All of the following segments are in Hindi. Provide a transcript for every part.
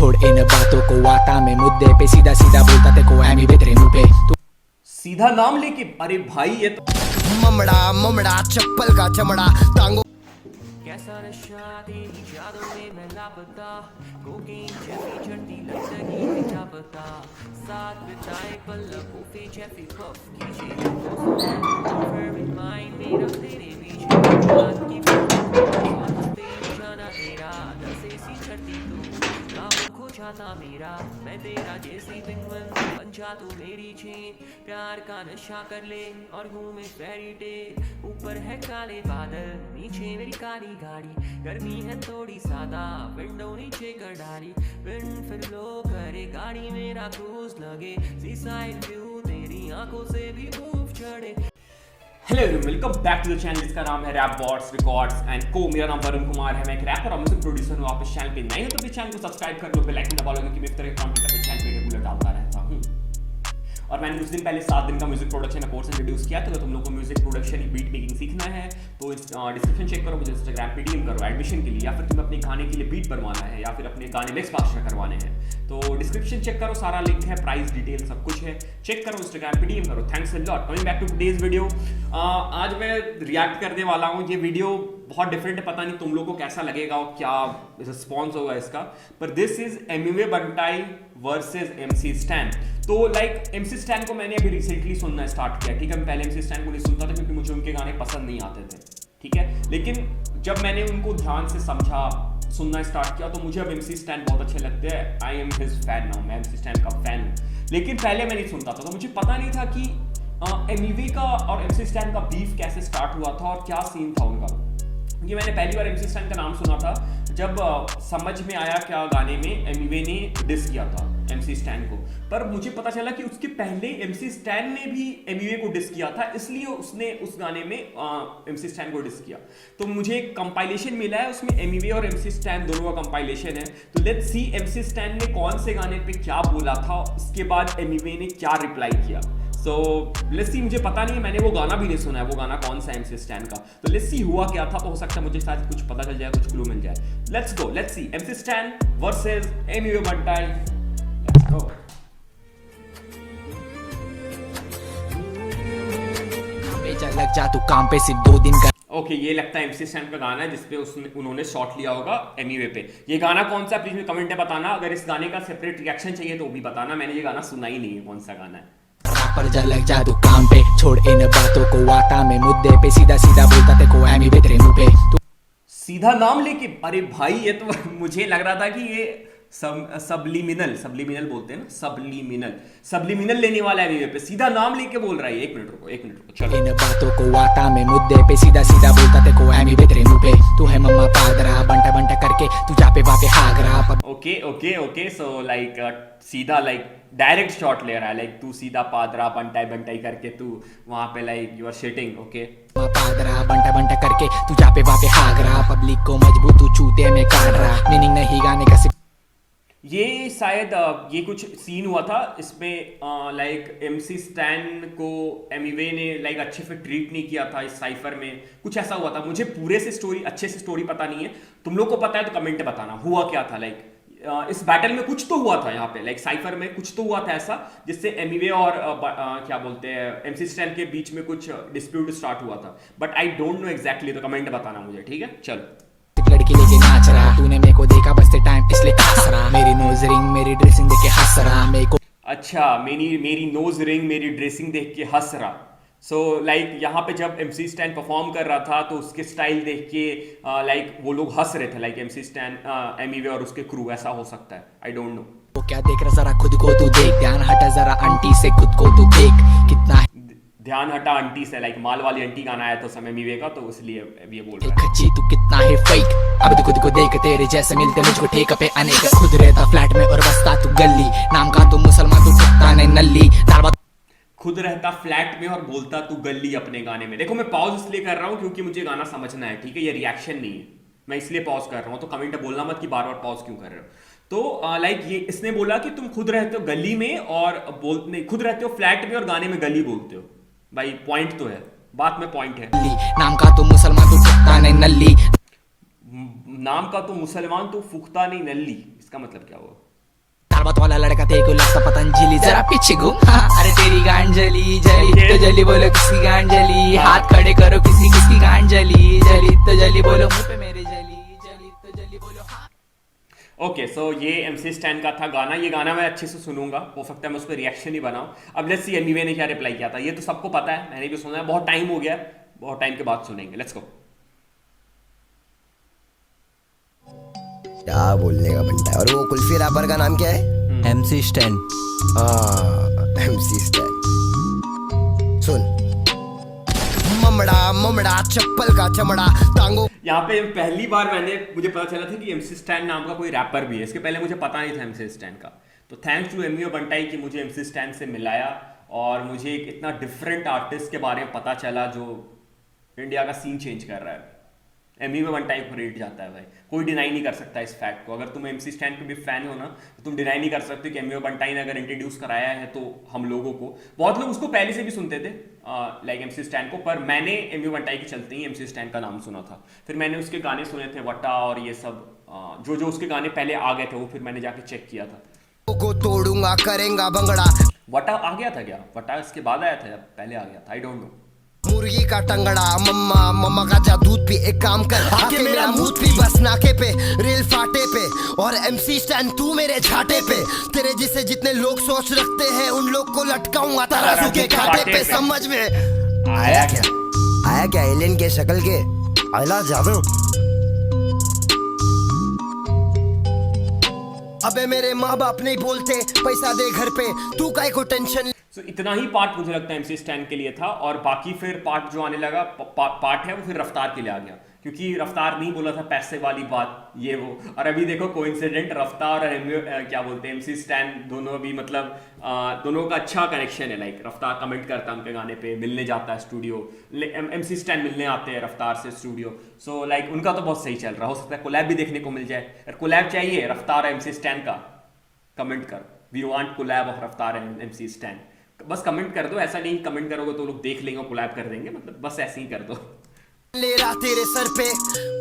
छोड़ इन बातों को, आता मैं मुद्दे पे, सीधा सीधा बोलता ते को एमी वे तेरे मुंह पे। सीधा नाम लेके, अरे भाई ये तो ममड़ा ममड़ा चप्पल का चमड़ा टांगो। कैसा नशा तेरी यादों में मैं लापता, कोकीन जैसी चढ़ती लटकी है क्या पता, साथ बिताए पल लबों जैसी पफ कीजिए फेवरेट माइंड मेरा तेरे पीछे बात की तेरी जाना तेरा दसे सी चढ़ती तू काम खो जाता मेरा, मैं तेरा जैसी पिंगवन बन जा तू मेरी चेन, प्यार का नशा कर ले और घूमे फेरी टेल, ऊपर है काले बादल नीचे मेरी काली गाड़ी, गर्मी है थोड़ी सादा विंडो नीचे कर डाली, विंड फिर लो करे गाड़ी मेरा क्रूज लगे, सी साइड व्यू तेरी आंखों से भी मूव चढ़े। Hello everyone, welcome back to the channel जिसका नाम है रैप वॉर्स रिकॉर्ड्स एंड को। मेरा नाम वरुण कुमार है, मैं एक रैपर और म्यूजिक प्रोड्यूसर हूँ। आप इस चैनल पे नए हो तो इस चैनल को सब्सक्राइब कर लो, बेल आइकन दबा लो, क्योंकि मैं इस तरह के कंटेंट अपने चैनल पे रेगुलर डालता रहता हूँ। और मैंने कुछ दिन पहले 7 दिन का म्यूजिक प्रोडक्शन कोर्स इंट्रोड्यूस किया था। तो तुम लोग को म्यूजिक प्रोडक्शन बीट मेकिंग सीखना है तो इस डिस्क्रिप्शन चेक करो, मुझे इंस्टाग्राम पे डीएम करो एडमिशन के लिए, या फिर तुम्हें अपने गाने के लिए बीट बनवाना है या फिर अपने गाने मिक्स मास्टर करवाने हैं तो डिस्क्रिप्शन चेक करो, सारा लिंक है, प्राइस डिटेल सब कुछ है, चेक करो, इंस्टाग्राम पे डीएम करो। Thanks a lot. Coming back to today's video, आज मैं रिएक्ट करने वाला हूँ। ये वीडियो बहुत डिफरेंट है, पता नहीं तुम लोग को कैसा लगेगा और क्या रिस्पॉन्स होगा इसका, पर this is Emiway Bantai versus MC stand. तो लाइक एमसी स्टैन को मैंने अभी रिसेंटली सुनना स्टार्ट किया, ठीक है। मैं पहले एमसी स्टैन को नहीं सुनता था क्योंकि मुझे उनके गाने पसंद नहीं आते थे, ठीक है। लेकिन जब मैंने उनको ध्यान से समझा, सुनना स्टार्ट किया, तो मुझे अब एमसी स्टैन बहुत अच्छे लगते हैं। I am his fan now, मैं एमसी स्टैन का फैन हूँ। लेकिन पहले मैं नहीं सुनता था तो मुझे पता नहीं था कि एमिवे का और एमसी स्टैन का बीफ कैसे स्टार्ट हुआ था और क्या सीन था उनका। ये मैंने पहली बार एमसी स्टैन का नाम सुना था जब समझ में आया क्या गाने में एमिवे ने डिस किया था एमसी स्टैन को, पर मुझे पता चला कि उसके पहले एमसी स्टैन ने भी एमिवे को डिस किया था, इसलिए उसने उस गाने में एमसी स्टैन को डिस किया। तो मुझे एक कंपाइलेशन मिला है, उसमें एमिवे और एमसी स्टैन दोनों का कंपाइलेशन है। तो लेट्स सी एमसी स्टैन ने कौन से गाने पे क्या बोला था, उसके बाद एमिवे ने क्या रिप्लाई किया। सो लेट्स सी, मुझे पता नहीं है, मैंने वो गाना भी नहीं सुना है, वो गाना कौन सा एमसी स्टैन का। तो लेट्स सी हुआ क्या था, तो हो सकता है मुझे शायद कुछ पता चल जाए, कुछ क्लू मिल जाए। Let's go, let's C MC stand versus Emiway Bantai. Let's go. लग जा तू काम पे सिर्फ 2 दिन का। ओके, ये लगता है एमसी स्टैन का गाना है जिसपे उन्होंने शॉट लिया होगा एमिवे पे। ये गाना कौन सा, प्लीज में कमेंट में बताना। अगर इस गाने का सेपरेट रिएक्शन चाहिए तो भी बताना, मैंने ये गाना सुना ही नहीं है, कौन सा गाना है। पर जा लग जा तू काम पे, छोड़ इन बातों को, आता मैं मुद्दे पे, सीधा सीधा बोलता ते को एमी वे तेरे मुंह पे। सीधा नाम लेके, अरे भाई ये तो मुझे लग रहा था कि ये सब्लिमिनल बोलते हैं ना, सब्लिमिनल लेने वाला है एमिवे पे, सीधा नाम लेके बोल रहा है। एक मिनट रुको चलो। इन बातों को, आता मैं मुद्दे पे, सीधा सीधा बोलता ते को एमी वे तेरे मुंह पे। तू है मम्मा पादरा बंटा बंटा करके तू जा पे वापे हागरा। ओके, सो लाइक सीधा लाइक डायरेक्ट शॉट ले रहा है, लाइक तू सीधा पादरा बंटाई करके तू वहां पे like you are shitting. Okay, पादरा बंटा बंटा करके तू जा पे वापे हागरा, पब्लिक को मजबूत तू चूते में काट रहा, मीनिंग नहीं गाने का। ये शायद ये कुछ सीन हुआ था इसमें, लाइक एमसी स्टैन को एमिवे ने लाइक अच्छे से ट्रीट नहीं किया था इस साइफर में, कुछ ऐसा हुआ था। मुझे पूरे से स्टोरी अच्छे से स्टोरी पता नहीं है, तुम लोग को पता है तो कमेंट में बताना हुआ क्या था। लाइक इस बैटल में कुछ तो हुआ था, यहाँ पे लाइक साइफर में कुछ तो हुआ था ऐसा जिससे एमिवे और क्या बोलते हैं एमसी स्टैन के बीच में कुछ डिस्प्यूट स्टार्ट हुआ था, but I don't know exactly. तो कमेंट बताना मुझे, ठीक है। चलो, लड़की लेके नाच रहा, तूने मेरे को देखा बसते टाइम इसलिए हंस रहा, मेरी नोज रिंग मेरी ड्रेसिंग देख के हंस रहा मेरे को। अच्छा, मेरी नोज रिंग मेरी ड्रेसिंग देख के हंस रहा। सो लाइक यहाँ पे जब एमसी स्टैन परफॉर्म कर रहा था तो उसके स्टाइल देख के लाइक वो लोग हंस रहे थे, लाइक एमसी स्टैन एमिवे और उसके क्रू, ऐसा हो सकता है, आई डोंट नो। वो क्या देख रहा, जरा खुद को तू देख, ध्यान हटा जरा आंटी से, खुद को तू देख कितना है ध्यान हटा आंटी से, लाइक माल वाली आंटी गाना आया था समय एमिवे का, तो इसलिए अब ये बोल रहा है। खच्ची तू कितना है फेक, अब तू खुद को देख, तेरे जैसे मिलते मुझको ठेका पे अनेक, खुद रहता फ्लैट में और बसता तू गली, नाम का तू मुसलमान तू कुत्ता नहीं नल्ली, खुद रहता फ्लैट में और बोलता तू गली अपने गाने में। देखो मैं पॉज इसलिए कर रहा हूँ क्योंकि मुझे गाना समझना है, ठीक है, ये रिएक्शन नहीं है, मैं इसलिए पॉज कर रहा हूँ। तो कमेंट में बोलना मत कि बार बार पॉज क्यों कर रहे हो। तो लाइक ये इसने बोला कि तुम खुद रहते हो गली में और नहीं, खुद रहते हो फ्लैट में और गाने में गली बोलते हो। भाई पॉइंट तो है, बात में पॉइंट है। नाम का तू मुसलमान तू फुकता नहीं नल्ली, नाम का तू मुसलमान तू फुकता नहीं नल्ली, इसका मतलब क्या हुआ? बात वाला लड़का तेरे को लगता पतंजलि, जरा पीछे घूम। अरे तेरी गांड जली जली तो जली, बोलो किसकी गांड जली, हाथ खड़े करो किसी किसकी गांड जली, जली तो जली बोलो मुंह पे मेरे जली, जली तो जली बोलो हाँ। ओके सो ये MC स्टैन का था गाना। ये गाना मैं अच्छे से सुनूंगा, हो सकता है मैं उस पर रिएक्शन ही बनाऊं। अब लेट्स सी एमिवे ने क्या रिप्लाई किया था। ये तो सबको पता है, मैंने भी सुना है, बहुत टाइम हो गया, बहुत टाइम के बाद सुनेंगे। Let's go. क्या बोलने का बनता है। और वो कुल्फी रैपर का नाम क्या है? MC Stan. MC Stan. सुन, ममड़ा ममड़ा चप्पल का चमड़ा टांगो। यहाँ पे पहली बार मुझे पता चला था कि MC स्टैन नाम का कोई रैपर भी है। इसके पहले मुझे पता नहीं था MC स्टैन का। तो थैंक्स टू एमिवे बंटाई कि मुझे MC स्टैन से मिलाया और मुझे एक इतना डिफरेंट आर्टिस्ट के बारे में पता चला जो इंडिया का सीन चेंज कर रहा है। एमिवे बंटाई को रेट जाता है भाई, कोई डिनाई नहीं कर सकता इस फैक्ट को। अगर तुम MC स्टैन के भी फैन हो ना तो तुम डिनाई नहीं कर सकते कि एमिवे बंटाई ने अगर इंट्रोड्यूस कराया है तो हम लोगों को, बहुत लोग उसको पहले से भी सुनते थे लाइक MC स्टैन को, पर मैंने एमिवे बंटाई के चलते ही MC स्टैन का नाम सुना था। फिर मैंने उसके गाने सुने थे वट्टा और ये सब, जो उसके गाने पहले आ गए थे वो फिर मैंने जाके चेक किया था। को तोड़ूंगा करेंगा भंगड़ा। वट्टा आ गया था क्या? वट्टा इसके बाद आया था या पहले आ गया था? I don't know. मुर्गी का टंगड़ा मम्मा मम्मा का जा दूध पी। एक काम कर आके मेरा मूड पी, बस नाके पे रेल फाटे पे। और MC स्टैन तू मेरे झाटे पे। तेरे जिसे जितने लोग सोच रखते हैं उन लोग को लटकाऊंगा तराजू के कांटे पे। समझ में आया क्या? आया क्या? एलियन के शक्ल के आइला जादू। अबे मेरे माँ बाप नहीं बोलते पैसा दे घर पे, तू काहे को टेंशन। So, इतना ही पार्ट मुझे लगता है MC स्टैन के लिए था और बाकी फिर पार्ट जो आने लगा पार्ट है वो फिर रफ्तार के लिए आ गया, क्योंकि रफ्तार नहीं बोला था पैसे वाली बात ये वो। और अभी देखो कोइंसिडेंट, रफ्तार और क्या बोलते हैं MC स्टैन दोनों अभी मतलब दोनों का अच्छा कनेक्शन है। लाइक रफ्तार कमेंट करता है उनके गाने पे, मिलने जाता है स्टूडियो, MC स्टैन मिलने आते हैं रफ्तार से स्टूडियो। सो लाइक उनका तो बहुत सही चल रहा, हो सकता है कोलैब भी देखने को मिल जाए। अगर कोलैब चाहिए रफ्तार और MC स्टैन का, कमेंट कर, वी वांट कोलैब ऑफ रफ्तार एंड MC स्टैन। बस कमेंट कर दो, ऐसा नहीं कमेंट करोगे तो लोग देख लेंगे कोलैब कर देंगे, मतलब बस ऐसे ही कर दो। ले रहा तेरे सर पे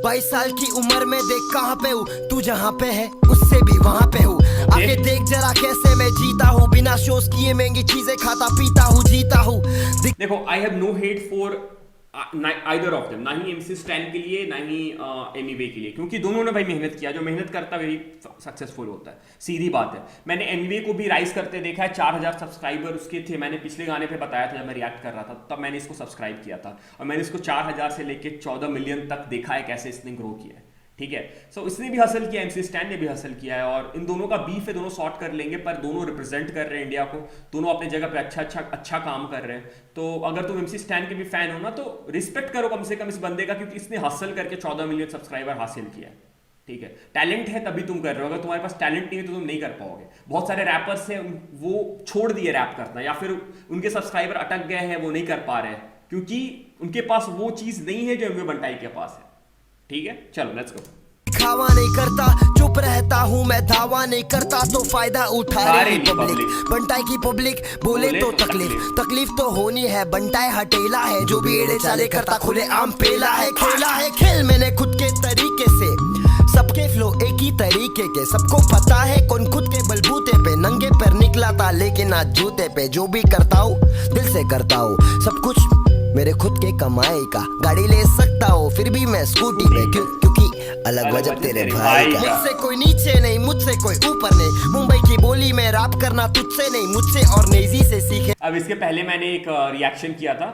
22 साल की उम्र में, देख कहाँ पे हूँ, तू जहाँ पे है उससे भी वहाँ पे हूँ। आके देख जरा कैसे मैं जीता हूँ, बिना शोज किए महंगी चीजें खाता पीता हूँ, जीता हूँ। देखो I have no hate for either of them, ना ही MC स्टैन के लिए ना ही एमिवे के लिए, क्योंकि दोनों ने भाई मेहनत किया, जो मेहनत करता है वही सक्सेसफुल होता है, सीधी बात है। मैंने एमिवे को भी राइज करते देखा है, 4000 सब्सक्राइबर उसके थे। मैंने पिछले गाने पे बताया था जब मैं रिएक्ट कर रहा था, तब मैंने इसको सब्सक्राइब किया था और मैंने इसको 4000 से लेके 14 मिलियन तक देखा है कैसे इसने ग्रो किया है। ठीक है, सो इसने भी हासिल किया, MC स्टैन ने भी हासिल किया है और इन दोनों का बीफ है, दोनों सॉर्ट कर लेंगे, पर दोनों रिप्रेजेंट कर रहे हैं इंडिया को, दोनों अपने जगह पे अच्छा काम कर रहे हैं। तो अगर तुम MC स्टैन के भी फैन हो ना तो रिस्पेक्ट करो कम से कम इस बंदे का, क्योंकि इसने हासिल करके 14 मिलियन सब्सक्राइबर हासिल किया है। ठीक है, टैलेंट है तभी तुम कर रहे हो, अगर तुम्हारे पास टैलेंट नहीं है तो तुम नहीं कर पाओगे। बहुत सारे रैपर्स हैं वो छोड़ दिए रैप करना, या फिर उनके सब्सक्राइबर अटक गए हैं, वो नहीं कर पा रहे हैं क्योंकि उनके पास वो चीज नहीं है जो एमिवे बंटाई के पास है। ठीक है, चलो लेट्स गो। खावा नहीं करता, चुप रहता हूँ मैं, दावा नहीं करता तो फायदा उठा रही पब्लिक। बंटाई की पब्लिक बोले तो तकलीफ तो होनी है। बंटाई हटेला है, जो भी एड़े चाले करता खुले आम पेला है। खेला है खेल मैंने खुद के तरीके से, सबके फ्लो एक ही तरीके के। सबको पता है कौन खुद के बलबूते पे नंगे पैर निकला था, लेकिन आज जूते पे। जो भी करता हूँ दिल से करता हूँ, सब कुछ मेरे खुद के कमाई का। गाड़ी ले सकता हूँ फिर भी मैं स्कूटी पे, क्योंकि अलग वजह तेरे भाई का। मुझसे कोई नीचे नहीं, मुझसे कोई ऊपर नहीं। मुंबई की बोली में रैप करना तुझसे नहीं, मुझसे और नेजी से सीखे। अब इसके पहले मैंने एक रिएक्शन किया था,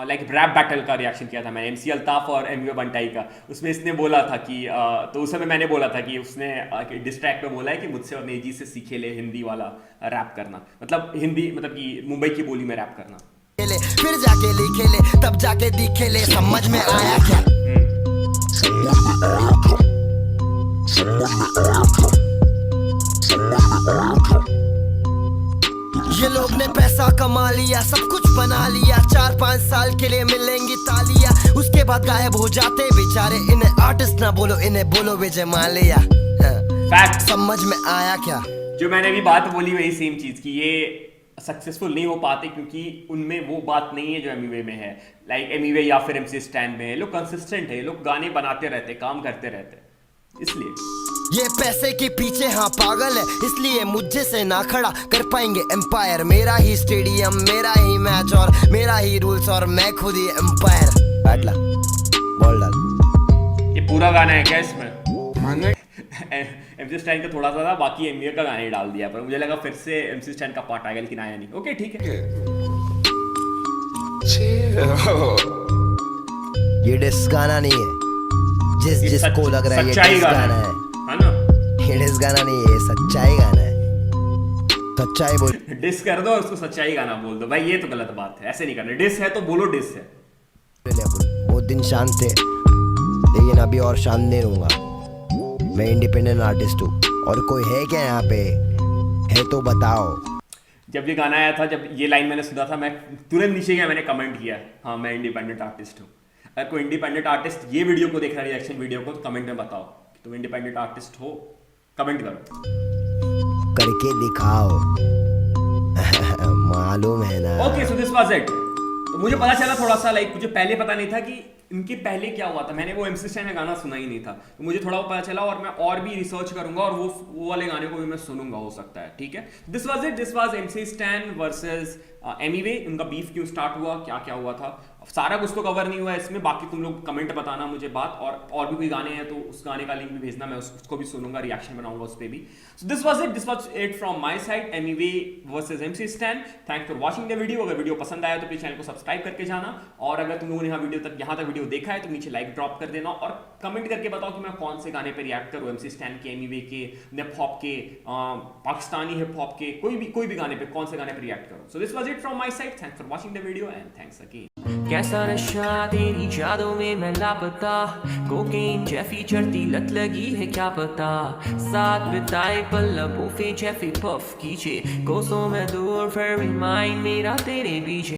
लाइक रैप बैटल का रिएक्शन किया था मैंने, MC अल्ताफ और एमिवे बंटाई का। उसमें इसने बोला था कि तो उस समय मैंने बोला था कि उसने डिस्ट्रैक्ट पे बोला है कि मुझसे और नेजी से सीखे ले हिंदी वाला रैप करना, मतलब हिंदी मतलब कि मुंबई की बोली में रैप करना। फिर जाके लिखे ले, तब जाके दिखे ले, समझ में आया क्या? ये लोग ने पैसा कमा लिया, सब कुछ बना लिया, 4-5 साल के लिए मिलेंगी तालियां, उसके बाद गायब हो जाते बेचारे। इन्हें आर्टिस्ट ना बोलो, इन्हें बोलो विजय माल्या। फैक्ट समझ में आया क्या? जो मैंने अभी बात बोली वही सेम चीज की, ये सक्सेसफुल नहीं हो पाते क्योंकि उनमें वो बात नहीं है जो एमिवे में है। लाइक एमिवे या फिर MC स्टैन में लोग कंसिस्टेंट है, लोग गाने बनाते रहते, काम करते रहते। इसलिए ये पैसे के पीछे हाँ पागल है, इसलिए मुझे से ना खड़ा कर पाएंगे एम्पायर। मेरा ही स्टेडियम, मेरा ही मैच और मेरा ही रूल्स और मैं खुद ही एम्पायर। बैठ ला, बॉल डाल। ये पूरा गाना है क्या इसमें? MC स्टैन का थोड़ा सा था, बाकी एमवीए का गाना ही डाल दिया, पर मुझे लगा फिर से MC स्टैन का पार्ट आएगा, लेकिन आया नहीं। ओके ठीक है। ये डिस गाना नहीं है, जिसको लग रहा है ये सच्चाई डिस गाना है ना? ये डिस गाना नहीं है, ये सच्चाई गाना है। सच्चाई बोल। डिस कर दो और उसको सच्चाई गाना बोल दो भाई, ये तो गलत बात है, ऐसे नहीं करना। डिस है तो बोलो डिस है। बहुत दिन शांत थे, लेकिन अभी और शांत नहीं रहूंगा। मैं इंडिपेंडेंट आर्टिस्ट हूँ, और कोई है क्या यहाँ पे? है तो बताओ। जब ये गाना आया था, जब ये लाइन मैंने सुना था, मैं तुरंत नीचे गया, मैंने कमेंट किया, हाँ मैं इंडिपेंडेंट आर्टिस्ट हूँ। अगर कोई इंडिपेंडेंट आर्टिस्ट ये वीडियो को देख रहा है, रिएक्शन वीडियो को, तो कमेंट में बताओ कि तुम इंडिपेंडेंट आर्टिस्ट हो, कमेंट करो, करके दिखाओ। मालूम है ना। Okay so this was it. तो मुझे पता चला थोड़ा सा, लाइक मुझे पहले पता नहीं था कि इनके पहले क्या हुआ था। मैंने वो MC स्टैन का गाना सुना ही नहीं था, तो मुझे थोड़ा पता चला, और मैं और भी रिसर्च करूंगा और वो वाले गाने को भी मैं सुनूंगा, हो सकता है। ठीक है, this was it. This was MC stand versus Emiway. उनका बीफ क्यों स्टार्ट हुआ, क्या क्या हुआ था, सारा कुछ तो कवर नहीं हुआ है इसमें। बाकी तुम लोग कमेंट बताना मुझे बात, और भी कोई गाने हैं तो उस गाने का लिंक भी भेजना, मैं उसको भी सुनूंगा, रिएक्शन बनाऊंगा उस पर भी। So this was it from my side, Emiway versus MC stand. Thanks for watching the video. अगर वीडियो पसंद आया तो प्लीज चैनल को सब्सक्राइब करके जाना, और अगर तुम लोगों ने यहाँ तक वीडियो देखा है तो नीचे लाइक ड्रॉप कर देना, और कमेंट करके बताओ कि मैं कौन से गाने पे रिएक्ट करूं, MC स्टैन के, एमीवे के, हिप हॉप के, पाकिस्तानी हिप हॉप के, कोई भी गाने पे, कौन से गाने पे रिएक्ट करूं। So this was it from my side. Thanks for watching the video and thanks again. कैसा नशा तेरी यादों में मैं लापता, कोकेन जैफी चढ़ती लत लगी है क्या पता, साथ बिताए पल लबों पे जैफी पफ कीजिए, कोसों में दूर फिर भी माइंड मेरा तेरे पीछे।